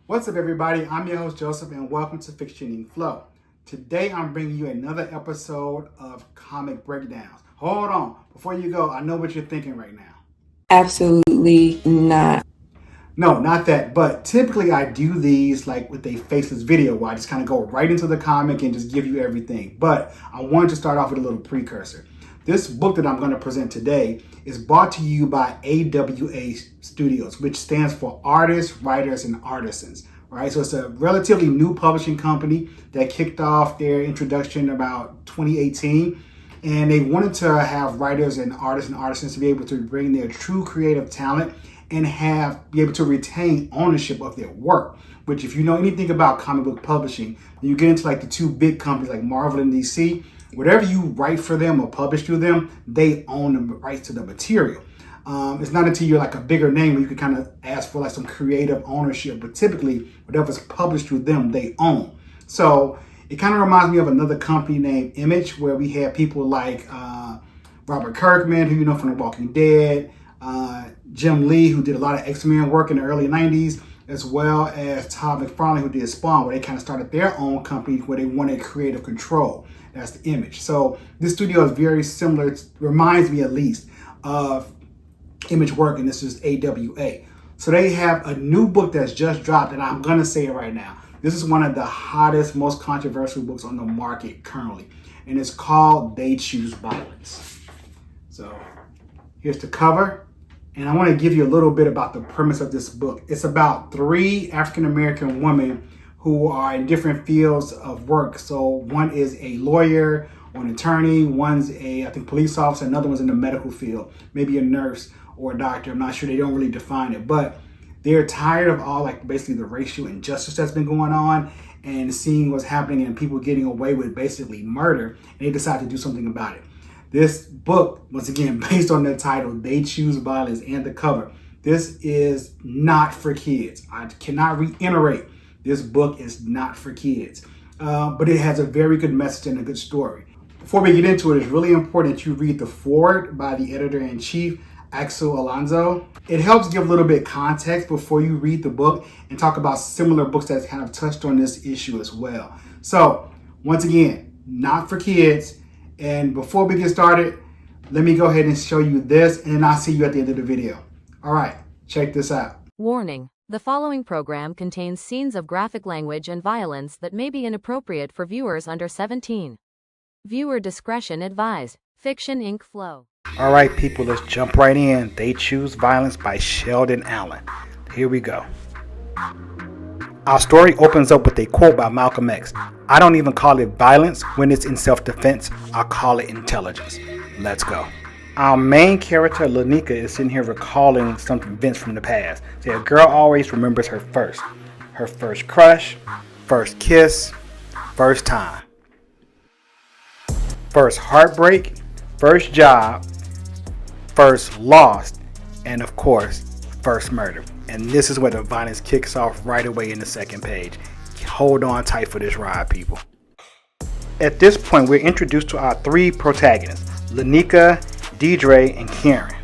What's up, everybody? I'm your host, Joseph, and welcome to Fiction Ink Flow. Today, I'm bringing you another episode of Comic Breakdowns. Hold on. Before you go, I know what you're thinking right now. Absolutely not. No, not that. But typically, I do these like with a faceless video where I just kind of go right into the comic and just give you everything. But I wanted to start off with a little precursor. This book that I'm going to present today is brought to you by AWA Studios, which stands for Artists, Writers, and Artisans. Right, so it's a relatively new publishing company that kicked off their introduction about 2018, and they wanted to have writers and artisans to be able to bring their true creative talent and be able to retain ownership of their work. Which, if you know anything about comic book publishing, you get into like the two big companies like Marvel and DC. Whatever you write for them or publish through them, they own the rights to the material. It's not until you're like a bigger name where you can kind of ask for like some creative ownership, but typically whatever's published through them, they own. So it kind of reminds me of another company named Image, where we had people like Robert Kirkman, who you know from The Walking Dead, Jim Lee, who did a lot of X-Men work in the early 90s, as well as Todd McFarlane, who did Spawn, where they kind of started their own company where they wanted creative control. That's the Image. So this studio is very similar, reminds me at least, of Image work, and this is AWA. So they have a new book that's just dropped, and I'm going to say it right now. This is one of the hottest, most controversial books on the market currently, and it's called They Choose Violence. So here's the cover, and I want to give you a little bit about the premise of this book. It's about three African-American women who are in different fields of work. So one is a lawyer or an attorney, one's I think police officer, another one's in the medical field, maybe a nurse or a doctor. I'm not sure, they don't really define it, but they're tired of all like basically the racial injustice that's been going on and seeing what's happening and people getting away with basically murder, and they decide to do something about it. This book, once again, based on the title, They Choose Violence, and the cover, this is not for kids. I cannot reiterate, this book is not for kids, but it has a very good message and a good story. Before we get into it, it's really important that you read the foreword by the editor-in-chief, Axel Alonso. It helps give a little bit of context before you read the book and talk about similar books that kind of touched on this issue as well. So, once again, not for kids. And before we get started, let me go ahead and show you this, and then I'll see you at the end of the video. All right, check this out. Warning. The following program contains scenes of graphic language and violence that may be inappropriate for viewers under 17. Viewer discretion advised. Fiction Ink Flow. All right, people, let's jump right in. They Choose Violence by Sheldon Allen. Here we go. Our story opens up with a quote by Malcolm X. I don't even call it violence when it's in self-defense. I call it intelligence. Let's go. Our main character, Lanika, is sitting here recalling some events from the past. See, a girl always remembers her first crush, first kiss, first time, first heartbreak, first job, first lost, and of course, first murder. And this is where the violence kicks off right away in the second page. Hold on tight for this ride, people. At this point, we're introduced to our three protagonists, Lanika, Deidre, and Karen.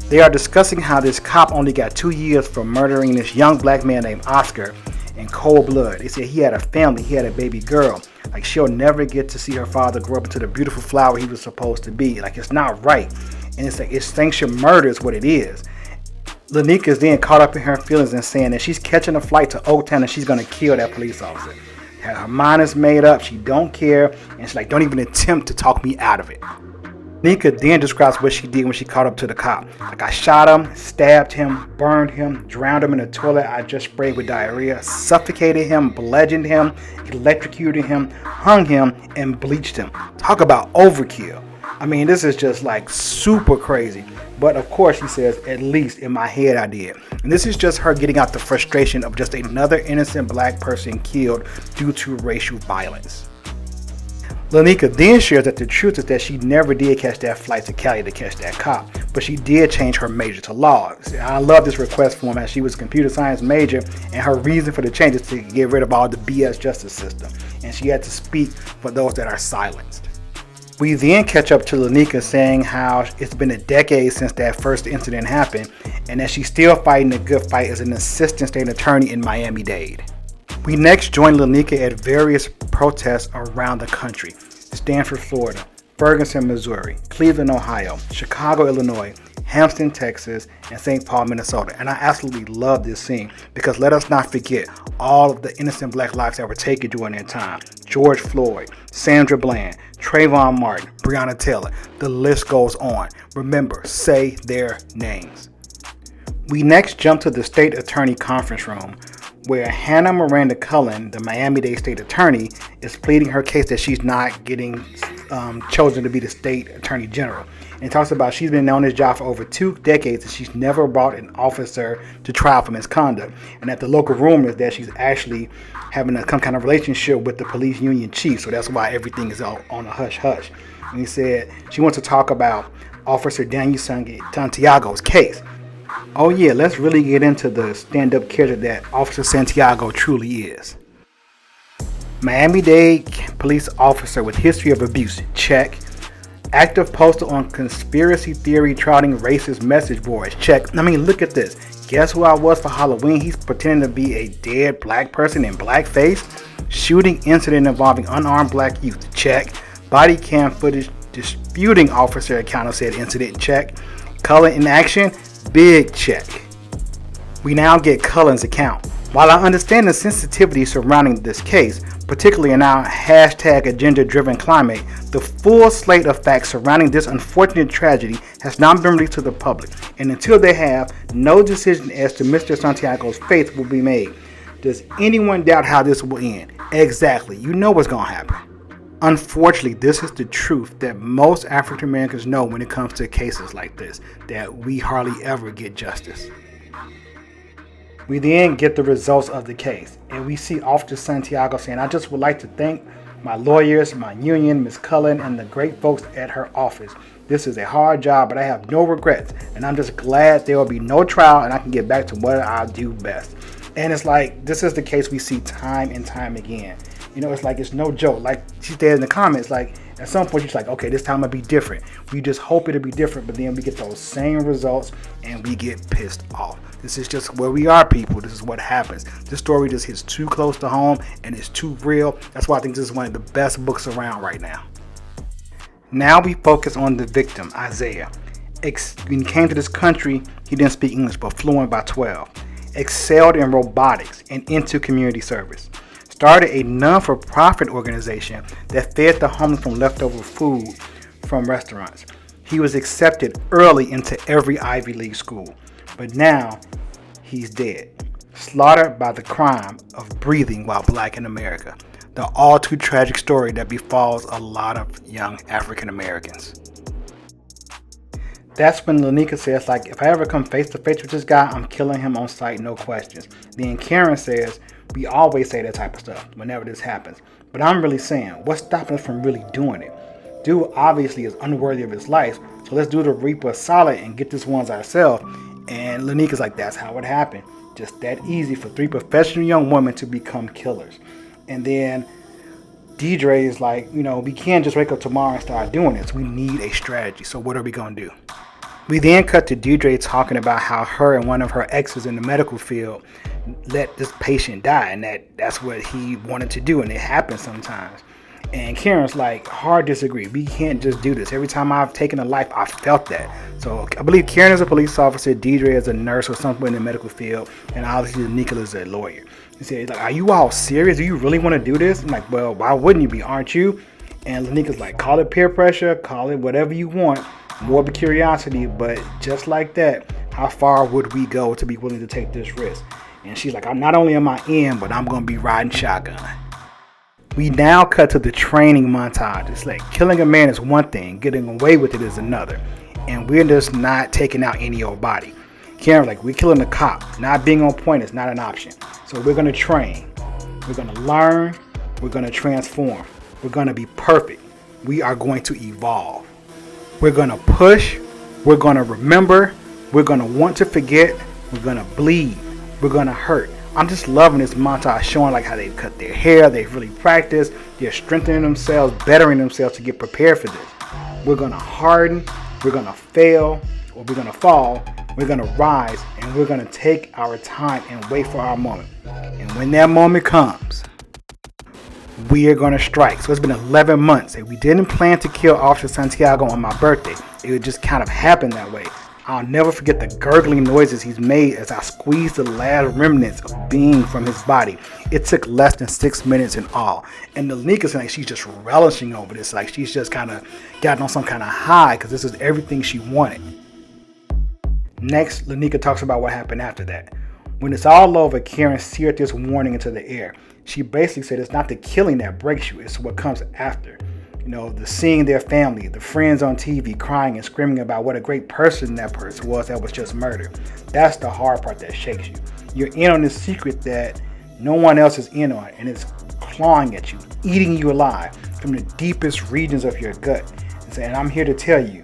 They are discussing how this cop only got 2 years for murdering this young black man named Oscar in cold blood. They said he had a family, he had a baby girl. Like, she'll never get to see her father grow up into the beautiful flower he was supposed to be. Like, it's not right. And it's like, it's sanctioned murder is what it is. Lanika is then caught up in her feelings and saying that she's catching a flight to Oaktown and she's going to kill that police officer. Her mind is made up, she don't care, and she's like, don't even attempt to talk me out of it. Lanika then describes what she did when she caught up to the cop. Like, I shot him, stabbed him, burned him, drowned him in a toilet I just sprayed with diarrhea, suffocated him, bludgeoned him, electrocuted him, hung him, and bleached him. Talk about overkill. I mean, this is just like super crazy. But of course, she says, at least in my head I did. And this is just her getting out the frustration of just another innocent black person killed due to racial violence. Lanika then shares that the truth is that she never did catch that flight to Cali to catch that cop, but she did change her major to law. I love this request form, as she was a computer science major, and her reason for the change is to get rid of all the BS justice system, and she had to speak for those that are silenced. We then catch up to Lanika saying how it's been a decade since that first incident happened and that she's still fighting a good fight as an assistant state attorney in Miami-Dade. We next join Lanika at various protests around the country: Stanford, Florida; Ferguson, Missouri; Cleveland, Ohio; Chicago, Illinois; Hampton, Texas; and St. Paul, Minnesota. And I absolutely love this scene because let us not forget all of the innocent black lives that were taken during that time. George Floyd, Sandra Bland, Trayvon Martin, Breonna Taylor. The list goes on. Remember, say their names. We next jump to the state attorney conference room where Hannah Miranda Cullen, the Miami-Dade state attorney, is pleading her case that she's not getting chosen to be the state attorney general. And talks about she's been on this job for over 2 decades and she's never brought an officer to trial for misconduct. And that the local rumor is that she's actually having some kind of relationship with the police union chief. So that's why everything is all on a hush-hush. And he said she wants to talk about Officer Daniel Santiago's case. Oh yeah, let's really get into the stand-up character that Officer Santiago truly is. Miami-Dade police officer with history of abuse, check. Active poster on conspiracy theory trotting racist message boards, check. I mean, look at this. Guess who I was for Halloween? He's pretending to be a dead black person in blackface. Shooting incident involving unarmed black youth, check. Body cam footage disputing officer account of said incident, check. Cullen in action, big check. We now get Cullen's account. While I understand the sensitivity surrounding this case, particularly in our hashtag agenda-driven climate, the full slate of facts surrounding this unfortunate tragedy has not been released to the public, and until they have, no decision as to Mr. Santiago's fate will be made. Does anyone doubt how this will end? Exactly. You know what's going to happen. Unfortunately, this is the truth that most African Americans know when it comes to cases like this, that we hardly ever get justice. We then get the results of the case, and we see Officer Santiago saying, "I just would like to thank my lawyers, my union, Ms. Cullen, and the great folks at her office. This is a hard job, but I have no regrets, and I'm just glad there will be no trial and I can get back to what I do best." And it's like, this is the case we see time and time again. You know, it's like, it's no joke. Like she said in the comments, like at some point she's like, okay, this time it'll be different. We just hope it'll be different, but then we get those same results and we get pissed off. This is just where we are, people. This is what happens. This story just hits too close to home and it's too real. That's why I think this is one of the best books around right now. Now we focus on the victim, Isaiah. When he came to this country, he didn't speak English, but fluent by 12. Excelled in robotics and into community service. Started a non-for-profit organization that fed the homeless from leftover food from restaurants. He was accepted early into every Ivy League school, but now he's dead, slaughtered by the crime of breathing while black in America. The all too tragic story that befalls a lot of young African Americans. That's when Lanika says, like, if I ever come face to face with this guy, I'm killing him on sight, no questions. Then Karen says, we always say that type of stuff whenever this happens. But I'm really saying, what's stopping us from really doing it? Dude obviously is unworthy of his life, so let's do the Reaper solid and get this ones ourselves. And Lanika's like, that's how it happened. Just that easy for 3 professional young women to become killers. And then Deidre is like, you know, we can't just wake up tomorrow and start doing this. We need a strategy. So what are we going to do? We then cut to Deidre talking about how her and one of her exes in the medical field let this patient die, and that's what he wanted to do, and it happens sometimes. And Karen's like, hard disagree. We can't just do this. Every time I've taken a life, I've felt that. So I believe Karen is a police officer, Deidre is a nurse or something in the medical field, and obviously Nicholas is a lawyer. He said, like, are you all serious? Do you really want to do this? I'm like, well, why wouldn't you be, aren't you? And Lanika's like, call it peer pressure, call it whatever you want, morbid curiosity, but just like that, how far would we go to be willing to take this risk? And she's like, I'm not only am I in, but I'm going to be riding shotgun. We now cut to the training montage. It's like killing a man is one thing, getting away with it is another. And we're just not taking out any old body. Karen's like, we're killing a cop. Not being on point is not an option. So we're going to train. We're going to learn. We're going to transform. We're going to be perfect. We are going to evolve. We're going to push. We're going to remember. We're going to want to forget. We're going to bleed. We're going to hurt. I'm just loving this montage showing like how they've cut their hair. They've really practiced. They're strengthening themselves, bettering themselves to get prepared for this. we're going to harden, we're going to fail, or we're going to fall, we're going to rise, and we're going to take our time and wait for our moment. And when that moment comes, we are going to strike. So it's been 11 months, and we didn't plan to kill Officer Santiago on my birthday. It would just kind of happen that way. I'll never forget the gurgling noises he's made as I squeezed the last remnants of being from his body. It took less than 6 minutes in all. And Lanika's like, she's just relishing over this. Like, she's just kind of gotten on some kind of high because this is everything she wanted. Next, Lanika talks about what happened after that. When it's all over, Karen seared this warning into the air. She basically said it's not the killing that breaks you, it's what comes after. You know, the seeing their family, the friends on TV crying and screaming about what a great person that person was that was just murdered. That's the hard part that shakes you. You're in on this secret that no one else is in on, and it's clawing at you, eating you alive from the deepest regions of your gut. And I'm here to tell you,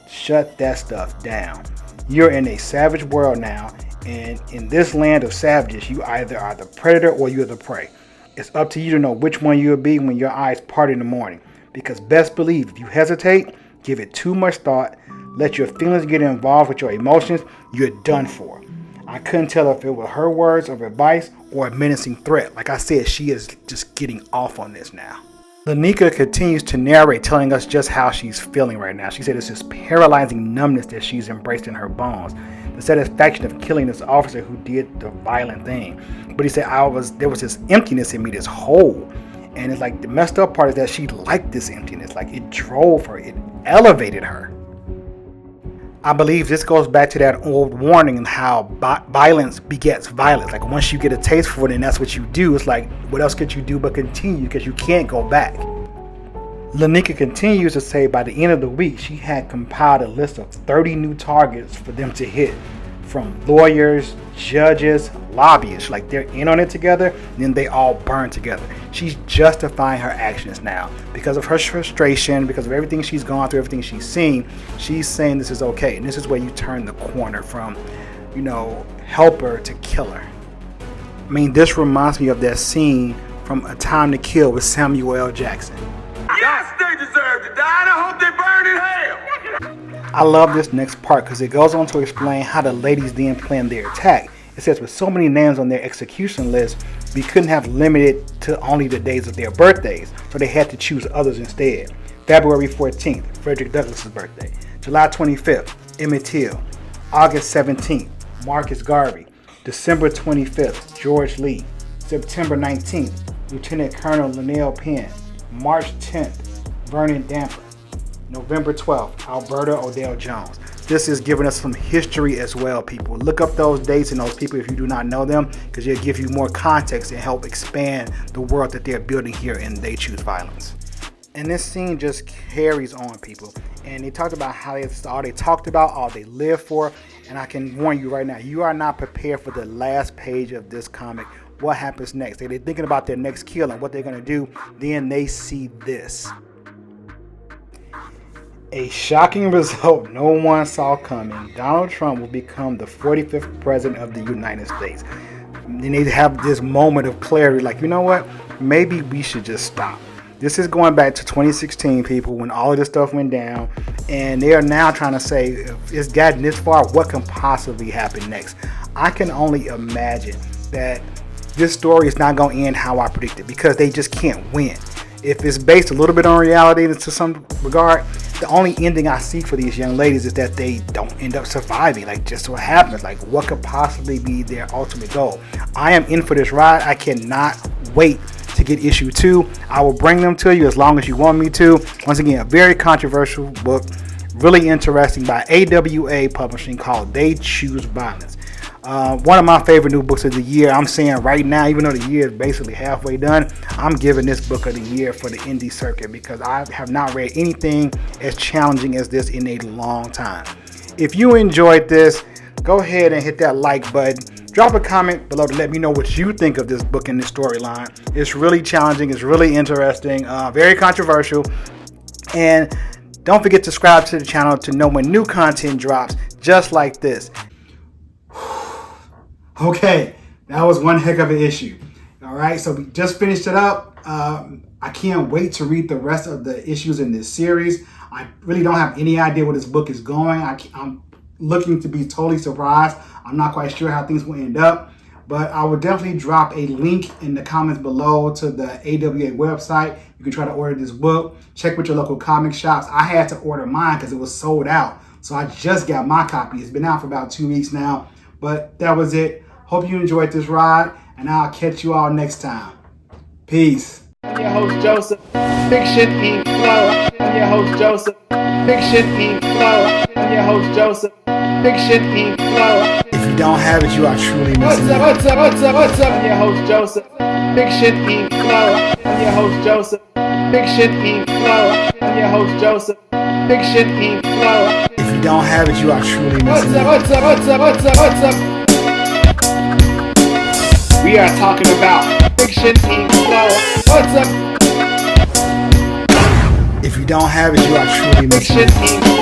shut that stuff down. You're in a savage world now, and in this land of savages, you either are the predator or you're the prey. It's up to you to know which one you'll be when your eyes part in the morning. Because best believe, if you hesitate, give it too much thought, let your feelings get involved with your emotions, you're done for. I couldn't tell if it were her words of advice or a menacing threat. Like I said, she is just getting off on this now. Lanika continues to narrate, telling us just how she's feeling right now. She said it's this paralyzing numbness that she's embraced in her bones. The satisfaction of killing this officer who did the violent thing. But he said, there was this emptiness in me, this hole. And it's like the messed up part is that she liked this emptiness. Like it drove her, it elevated her. I believe this goes back to that old warning and how violence begets violence. Like once you get a taste for it and that's what you do, it's like what else could you do but continue because you can't go back. Lanika continues to say by the end of the week, she had compiled a list of 30 new targets for them to hit. From lawyers, judges, lobbyists, like they're in on it together, then they all burn together. She's justifying her actions now because of her frustration, because of everything she's gone through, everything she's seen. She's saying this is okay, and this is where you turn the corner from, helper to killer. I mean, this reminds me of that scene from A Time to Kill with Samuel L. Jackson. Yes, they deserve to die, and I hope they burn in hell. I love this next part because it goes on to explain how the ladies then planned their attack. It says with so many names on their execution list, we couldn't have limited to only the days of their birthdays, so they had to choose others instead. February 14th, Frederick Douglass's birthday. July 25th, Emmett Till. August 17th, Marcus Garvey. December 25th, George Lee. September 19th, Lieutenant Colonel Linnell Penn. March 10th, Vernon Damper. November 12th, Alberta Odell Jones. This is giving us some history as well, people. Look up those dates and those people if you do not know them, because it'll give you more context and help expand the world that they're building here in They Choose Violence. And this scene just carries on, people. And they talked about how it's all they talked about, all they lived for. And I can warn you right now, you are not prepared for the last page of this comic. What happens next? They're thinking about their next kill and what they're going to do. Then they see this. A shocking result no one saw coming. Donald Trump will become the 45th president of the United States. Then they have this moment of clarity, like, you know what? Maybe we should just stop. This is going back to 2016, people, when all of this stuff went down. And they are now trying to say, if it's gotten this far, what can possibly happen next? I can only imagine that this story is not going to end how I predicted, because they just can't win. If it's based a little bit on reality to some regard, the only ending I see for these young ladies is that they don't end up surviving. Like, just what happens. Like, what could possibly be their ultimate goal? I am in for this ride. I cannot wait to get issue 2. I will bring them to you as long as you want me to. Once again, a very controversial book, really interesting, by AWA Publishing, called They Choose Violence. One of my favorite new books of the year. I'm saying right now, even though the year is basically halfway done, I'm giving this book of the year for the indie circuit, because I have not read anything as challenging as this in a long time. If you enjoyed this, go ahead and hit that like button. Drop a comment below to let me know what you think of this book and this storyline. It's really challenging. It's really interesting. Very controversial. And don't forget to subscribe to the channel to know when new content drops just like this. Okay, that was one heck of an issue. All right, so we just finished it up. I can't wait to read the rest of the issues in this series. I really don't have any idea where this book is going. I'm looking to be totally surprised. I'm not quite sure how things will end up, but I will definitely drop a link in the comments below to the AWA website. You can try to order this book. Check with your local comic shops. I had to order mine because it was sold out. So I just got my copy. It's been out for about 2 weeks now, but that was it. Hope you enjoyed this ride, and I'll catch you all next time. Peace. I'm your host, Joseph. Fiction Ink Flow. I'm your host, Joseph. Fiction Ink Flow. I'm your host, Joseph. Fiction Ink Flow. If you don't have it, you are truly missing out. What's up? I'm your host, Joseph. Fiction Ink Flow. I'm your host, Joseph. Fiction Ink Flow. I'm your host, Joseph. Fiction Ink Flow. If you don't have it, you are truly missing out. What's up? We are talking about Fiction Ink Flow. What's up? If you don't have it, you are truly missing Fiction out. Ink Flow.